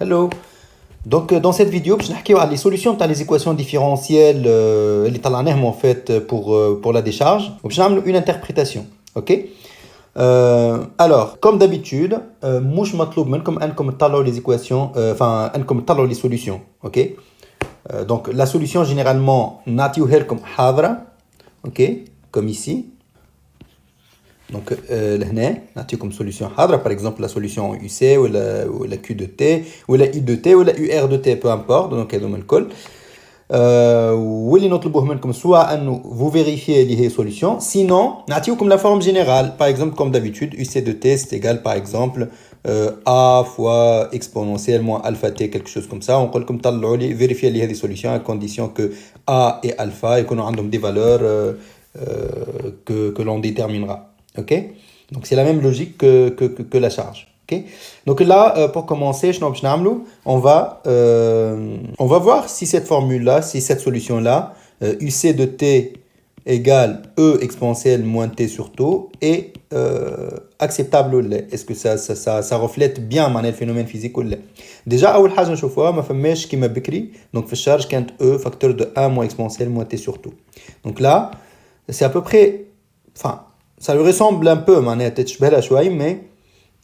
Hello. Donc dans cette vidéo, je vais parler des solutions pour les équations différentielles اللي طلعناهم en fait pour la décharge. Donc je vais faire une interprétation. OK? Alors, comme d'habitude, مش مطلوب منكم انكم تطلعوا les équations enfin انكم تطلعوا les solutions. OK? Donc la solution généralement نعطيوها لكم حاضرة. OK? Comme ici. Donc, لهنا نعطيكم solution حاضرة, par exemple la solution UC ou la Q de T ou la I de T ou la UR de T, peu importe. Donc هذوما الكل. واللي نطلبوه منكم سواء انه vous vérifiez اللي هي solution, sinon نعطيوكم la forme générale. Par exemple, comme d'habitude, UC de T c'est égal par exemple A fois exponentielle moins alpha T, quelque chose comme ça. On نقول لكم طلعوا لي vérifier اللي هذه solution à condition que A et alpha يكونوا عندهم des valeurs que l'on déterminera. OK? Donc c'est la même logique que la charge. OK? Donc là, pour commencer, on va voir si cette formule-là, si cette solution-là, UC de T égale E exponentielle moins T sur taux, est acceptable ou pas? Est-ce que ça reflète bien le phénomène physique ou pas? Déjà, أول حاجة نشوفوها ما فماش كيما بكري. Donc في الشارج كانت E facteur de 1 moins exponentielle moins T sur taux. Donc là, c'est à peu près... Enfin, ça lui ressemble un peu, معناها تتشبه شوي, mais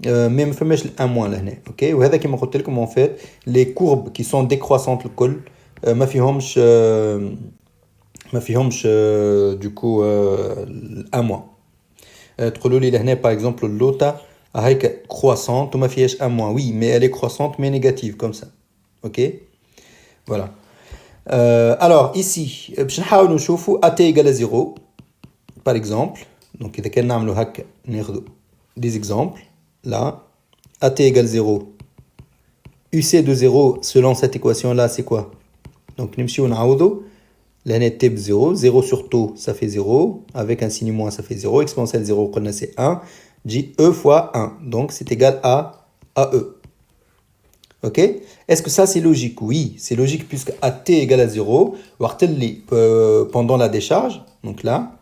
ما فماش ال 1 moins لهنا. OK? وهذا كيما قلت لكم en fait les courbes qui sont décroissantes الكل ما فيهمش du coup ال 1 moins. تقولوا لي لهنا par exemple اللوطة هيك croissante وما فيهاش 1 moins. Oui, mais elle est croissante mais négative comme ça. OK? Voilà. Alors ici باش نحاولوا نشوفوا AT égale à 0 par exemple. Donc إذا كان نعملوا هكا ناخذوا des exemples. Là, AT égale 0. UC de 0, selon cette équation-là, c'est quoi? Donc, نمشيو نعوضو. Là, T de 0. 0 sur taux, ça fait 0. Avec un signe moins, ça fait 0. Exponentielle 0, c'est 1. J E fois 1. Donc, c'est égal à E. OK? Est-ce que ça, c'est logique? Oui, c'est logique puisque AT égale à 0. Pendant la décharge, donc là,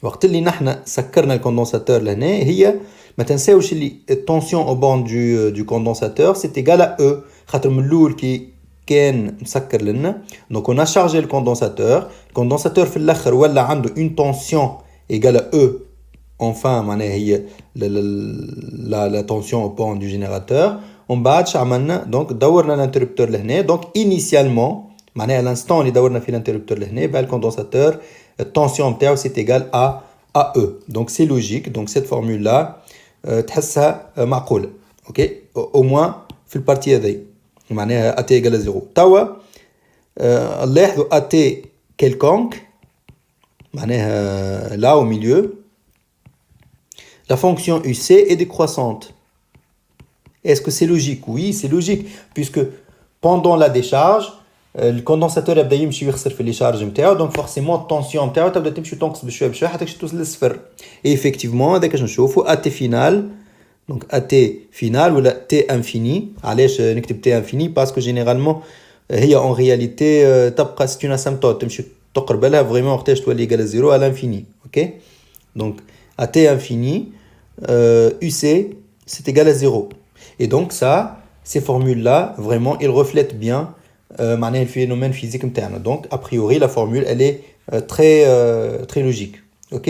وقت اللي نحن سكرنا الكوندنساتور لهنا هي ما تنساوش اللي التونسيون au bord du condensateur c'est égal à E خاطر من الاول كي كان مسكر لنا. donc on a chargé le condensateur في الاخر ولا عنده une tension égale à E, enfin معناها هي la tension au bord du générateur. ومن بعد عملنا donc دورنا الانتربتور لهنا. donc initialement معناها l'instant اللي دورنا فيه الانتربتور لهنا بقى الكوندنساتور tension تاعو c'est égal à E. Donc c'est logique. Donc cette formule là تحسها معقولة. OK? au moins في البارتي هذي معناها AT égale à 0. توا نلاحظوا AT quelconque معناها là au milieu la fonction UC est décroissante. Est-ce que c'est logique? Oui, c'est logique puisque pendant la décharge le condensateur يبدا يمشي ويخسر في لي شارج نتاعو. دونك فورسيمون الطونسيون نتاعو تبدا تمشي تنقص بشويه بشويه حتى توصل للصفر. اي افيكتيفمون هذاك اش نشوفوا AT فينال. دونك AT فينال ولا T انفيني. علاش نكتب T انفيني؟ باسكو جينيرالمون هي اون رياليتي تبقى سي اون اسيمبتوت تمشي تقرب لها فريمون وقتاش تولي ايكال زيرو على انفيني. اوكي؟ دونك AT انفيني UC c'est égal à 0. Et donc ça, ces formules-là, vraiment, ils reflètent bien le phénomène physique interne. Donc, a priori, la formule, elle est très logique. OK?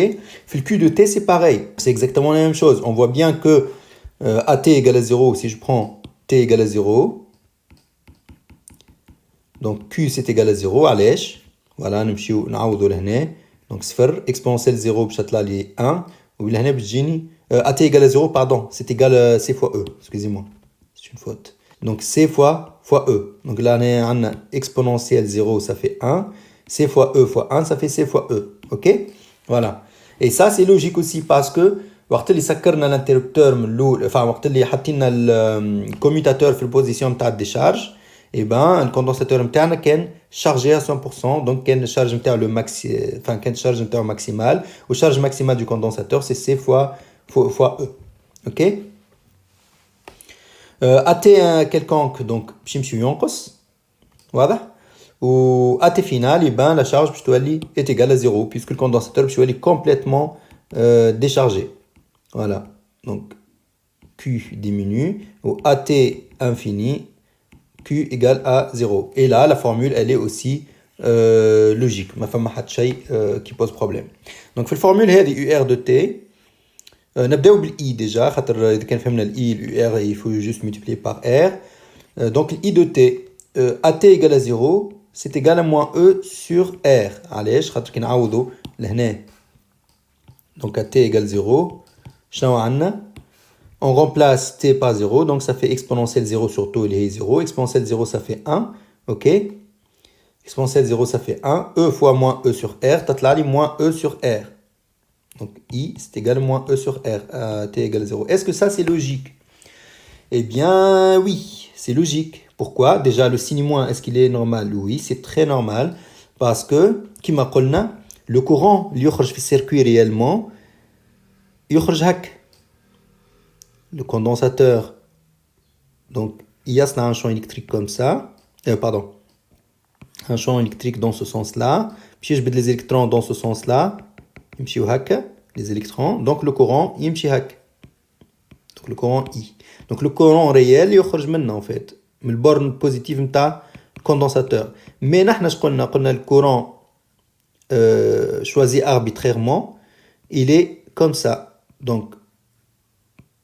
Le Q de T, c'est pareil. C'est exactement la même chose. On voit bien que AT égale à 0, si je prends T égale à 0, donc Q, c'est égal à 0, allèche. Voilà, nous نعوضوا لهنا. Donc, صفر, exponentielle 0, بشتلا لي 1. ولهنا بتجيني AT égale à 0, pardon, c'est égal à C fois E. Excusez-moi, c'est une faute. Donc C fois E. Donc là, on a exponentielle 0, ça fait 1. C fois E, ça fait C fois E. OK? Voilà. Et ça, c'est logique aussi parce que وقت اللي سكرنا l'interrupteur من الاول, enfin وقت اللي حطينا الكوميوتاتور في البوزيسيون تاع الديشارج, et ben الكوندنساتور نتاعنا كان chargé à 100%. donc كان الشارج نتاعو le maxi, enfin كان الشارج نتاعو maximal. و charge maximale du condensateur c'est C fois E. OK? AT quelconque, donc باش يمشي ينقص. واضح؟ و AT final, et ben la charge باش تولي est égale à 0 puisque le condensateur باش يولي complètement déchargé. Voilà. Donc Q diminue. Ou AT infini Q égale à 0. Et là, la formule, elle est aussi logique. Ma femme a qui pose problème. Donc, في الفورمule هذه UR de T, نبداو بالI déjà. خاطر إذا كان فهمنا الI, l'UR, il faut juste multiplier par R. Donc, l'I de T, AT égale à 0, c'est égal à moins E sur R. علاش خاطر كي نعوضوا لهنا. Donc, AT égale 0. شنو عندنا؟ On remplace t par 0, donc ça fait exponentielle 0 sur tout, il est 0. Exponentielle 0, ça fait 1, ok. Exponentielle 0, ça fait 1. E fois moins E sur R, tatlali moins E sur R. Donc I, c'est égal à moins E sur R, t égale 0. Est-ce que ça, c'est logique? Eh bien, oui, c'est logique. Pourquoi? Déjà, le signe moins, est-ce qu'il est normal? Oui, c'est très normal. Parce que, qui m'a dit, le courant, il يخرج في circuit réellement, يخرج هك. Le condensateur, donc il y a un champ électrique comme ça, pardon, un champ électrique dans ce sens-là, puis je mets les électrons dans ce sens-là, les électrons, donc le courant, donc le courant I. Donc le courant réel, il sort maintenant en fait, mais le borne positive de condensateur. Mais nous, قلنا le courant choisi arbitrairement, il est comme ça, donc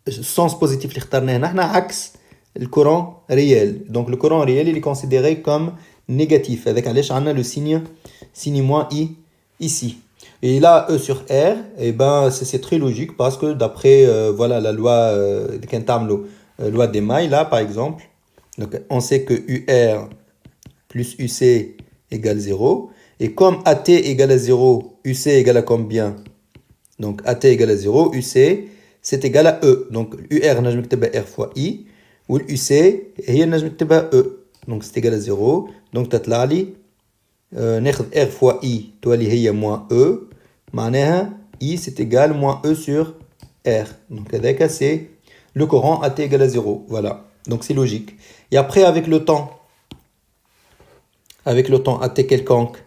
sens positif اللي اخترناه نحن عكس الكورون réel. Donc le courant réel il est considéré comme négatif. Avec علاش عندنا le signe moins I ici. Et là E sur R, et ben c'est très logique parce que d'après voilà la loi de Kentamlo, loi des mailles là par exemple. Donc on sait que UR plus UC égale 0 et comme AT égale à 0, UC égale à combien? Donc AT égale à 0, UC c'est égal à E. Donc, UR, نجم نكتبها R fois I. Ou l'UC, هي نجم نكتبها E. Donc, c'est égal à 0. Donc, تطلع لي ناخذ R fois I تولي هي moins E. معناها I, c'est égal à moins E sur R. Donc, هذاك, c'est le courant AT égale à 0. Voilà. Donc, c'est logique. Et après, avec le temps AT quelconque,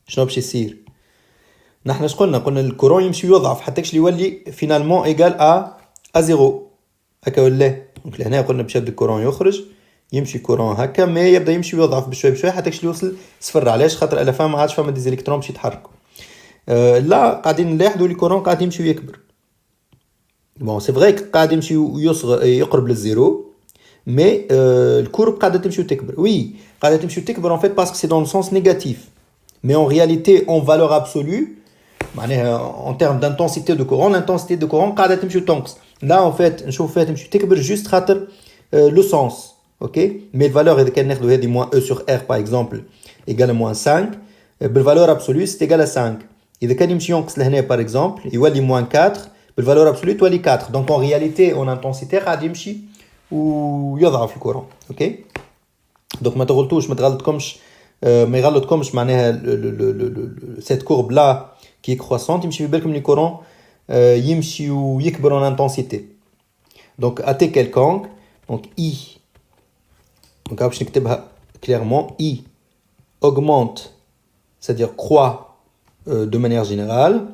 شنو باش يصير؟ نحن اش قلنا الكورون يمشي يضعف حتى كش يولي فينالمون ايغال ا 0 هكا ولا. دونك لهنا قلنا باش يبدا الكورون يخرج يمشي كورون هكا مي يبدا يمشي ويضعف بشوي بشوي حتى كش يوصل صفر. علاش؟ خاطر الا فما ما عادش فما دي الكترون باش يتحركوا. لا قاعدين نلاحظوا لي كورون قاعد يمشي ويكبر. بون سي فري قاعد يمشي ويصغر يقرب للزيرو مي الكورب قاعده تمشي وتكبر. وي قاعده تمشي وتكبر en fait parce que c'est dans le sens négatif. Mais en réalité en valeur absolue en termes d'intensité de courant, l'intensité de courant قاعدة تمشي وتنقص. Là en fait نشوف فيها تمشي تكبر juste خاطر le sens, ok. Mais la valeur إذا كان ناخذوا هذه moins E sur R par exemple égale à moins 5, بالvaleur absolue c'est égal à 5. إذا كان يمشي ينقص لهنا par exemple يولي moins 4, بالvaleur absolue تولي 4. Donc en réalité en intensité قاعد يمشي ويضعف الكورون, ok. Donc ما تغلطوش ما تغلطكمش ما يغلطكمش معناها cette courbe là qui est croissante, يمشي في بالكم لي كورون يمشي ويكبر en intensité. Donc AT quelconque, donc I, donc باش نكتبها clairement, I augmente, c'est-à-dire croît de manière générale,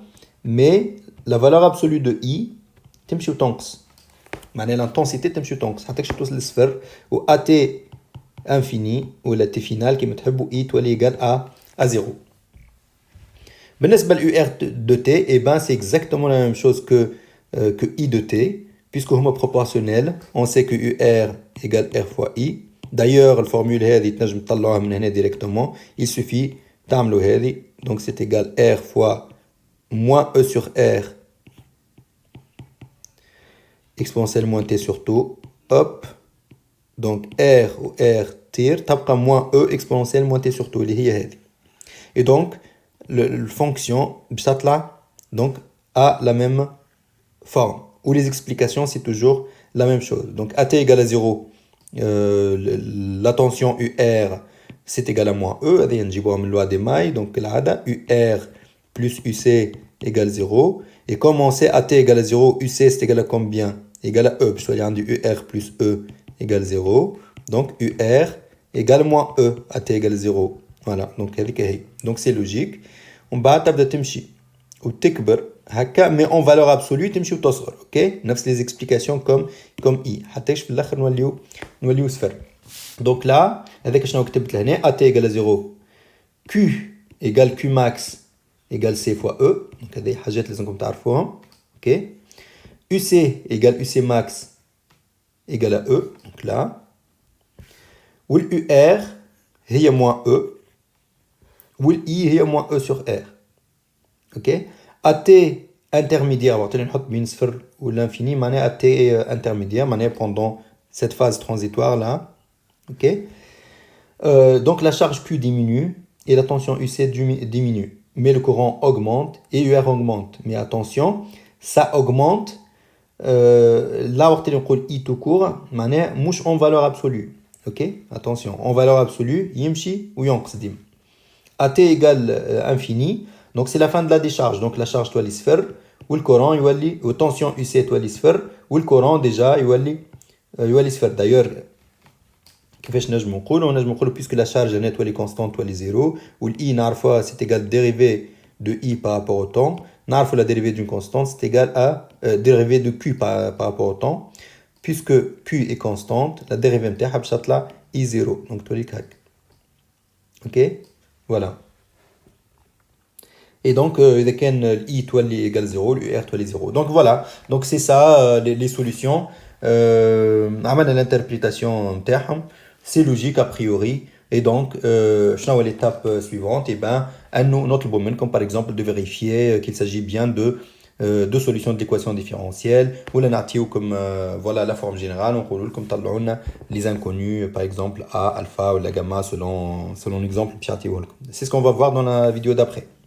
mais la valeur absolue de I تمشي وتنقص. معناها l'intensité تمشي وتنقص حتى كش توصل للصفر و AT infini ou la T finale كيما تحبوا I تولي égal à 0. بالنسبة UR de T, eh ben, c'est exactement la même chose que I de T, puisque هما proportionnel. On sait que UR égale R fois I. D'ailleurs, la formule هذه تنجم تطلعوها من هنا directement. Il suffit تعملوا هذه. Donc c'est égal R fois moins E sur R exponentielle moins T sur tout. Hop. Donc R ou R tire تبقى moins E exponentielle moins T sur tout اللي هي هذه. Et donc le fonction là donc a la même forme où les explications c'est toujours la même chose. Donc AT égale à 0, la tension UR c'est égal à moins E, هذه نجيبوها من loi des mailles. Donc العادة UR plus UC égale 0. Et comme on sait AT égale à 0, UC c'est égal à combien? Égal à E, puisque il y a un du UR plus E égale 0. Donc UR égale moins E, AT égale 0. Voilà, donc c'est logique. ومن بعد تبدا تمشي وتكبر هكا mais en valeur absolue تمشي وتصغر اوكي نفس les explications comme i حتى في الاخر نوليو صفر donc là هذاك شنو كتبت لهنا at égale à 0 q égale q max égale c fois e donc هذه حاجات لازمكم تعرفوهم اوكي uc égale uc max égale à e donc là والur هي moins e والi هي moins e sur r ok at intermédiaire وقتاً نحط بين صفر والانفيني معناها at intermédiaire معناها pendant cette phase transitoire là ok donc la charge Q diminue et la tension UC diminue mais le courant augmente et UR augmente mais attention ça augmente là وقت اللي نقول I tout court معناها مش en valeur absolue ok attention en valeur absolue يمشي وينقص ديما at égale infini donc c'est la fin de la décharge donc la charge تولي صفر والcourant يولي والtension UC تولي صفر والcourant déjà يولي صفر d'ailleurs كيفاش نجمو نقولو puisque la charge هنا تولي constante تولي زيرو والI نعرفوها c'est égal dérivée de I par rapport au temps نعرفو la dérivée d'une constante c'est égal à dérivée de Q par rapport au temps puisque Q est constante la dérivée نتاعها باش تطلع I0 donc تولي هكا ok voilà et donc إذا كان I تولي égal 0 l'UR تولي 0 donc voilà donc c'est ça les solutions عملنا l'interprétation نتاعهم c'est logique a priori et donc شنو هو l'étape suivante et ben انه نطلبوا منكم par exemple de vérifier qu'il s'agit bien de solutions de l'équation différentielle ولا نعطيوكم voilà la forme générale ونقولوا لكم طلعوا لنا les inconnus par exemple a alpha ou la gamma selon l'exemple باش نعطيوه لكم c'est ce qu'on va voir dans la vidéo d'après